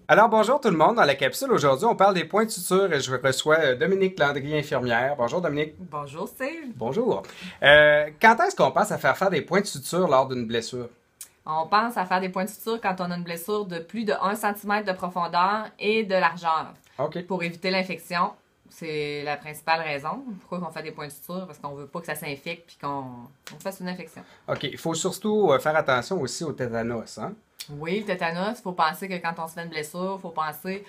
Alors bonjour tout le monde, dans la capsule aujourd'hui on parle des points de suture et je reçois Dominique Landry, infirmière. Bonjour Dominique. Bonjour Steve. Bonjour. Quand est-ce qu'on pense à faire des points de suture lors d'une blessure? On pense à faire des points de suture quand on a une blessure de plus de 1 cm de profondeur et de largeur. OK. Pour éviter l'infection, c'est la principale raison. Pourquoi on fait des points de suture? Parce qu'on veut pas que ça s'infecte puis qu'on fasse une infection. OK. Il faut surtout faire attention aussi au tétanos, hein? Oui, le tétanos, il faut penser que quand on se fait une blessure, il faut penser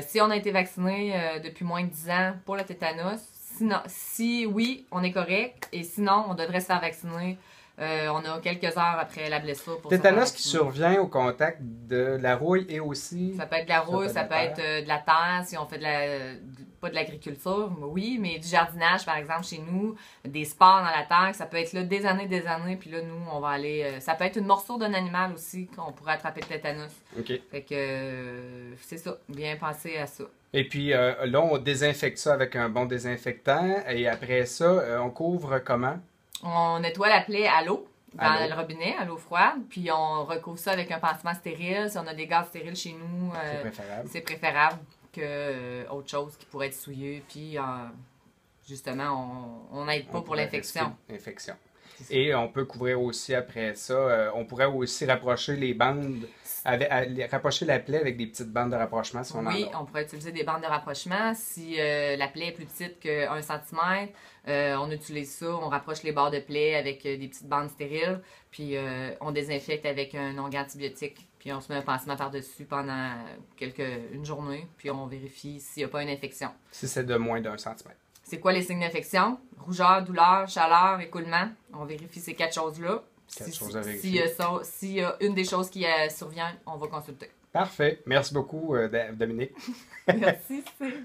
si on a été vacciné depuis moins de 10 ans pour le tétanos. Sinon, si oui, on est correct. Et sinon, on devrait se faire vacciner. On a quelques heures après la blessure pour se faire Tétanos qui vacciner. survient au contact de la rouille et aussi... Ça peut être de la rouille, ça peut être de la terre, si on fait pas de l'agriculture, oui, mais du jardinage, par exemple, chez nous, des sports dans la terre, ça peut être là des années, puis là, nous, on va aller... ça peut être une morsure d'un animal aussi, qu'on pourrait attraper le tétanos. OK. Fait que, c'est ça, bien penser à ça. Et puis là, on désinfecte ça avec un bon désinfectant et après ça, on couvre comment? On nettoie la plaie à l'eau, dans À l'eau. le robinet, à l'eau froide, puis on recouvre ça avec un pansement stérile. Si on a des gaz stériles chez nous, C'est préférable. c'est préférable que autre chose qui pourrait être souilleux. Puis justement, on n'aide pas On pour pourrait l'infection. risquer l'infection. C'est ça. Et on peut couvrir aussi après ça, on pourrait aussi rapprocher les bandes, rapprocher la plaie avec des petites bandes de rapprochement si on Oui, en a. on pourrait utiliser des bandes de rapprochement. Si la plaie est plus petite que 1 cm, on utilise ça, on rapproche les bords de plaie avec des petites bandes stériles, puis on désinfecte avec un onguent antibiotique, puis on se met un pansement par-dessus pendant une journée, puis on vérifie s'il n'y a pas une infection. Si c'est de moins d'1 centimètre. C'est quoi les signes d'infection? Rougeur, douleur, chaleur, écoulement. On vérifie ces 4 choses-là. Quatre choses à vérifier. S'il y a une des choses qui survient, on va consulter. Parfait. Merci beaucoup, Dominique. Merci, Steve.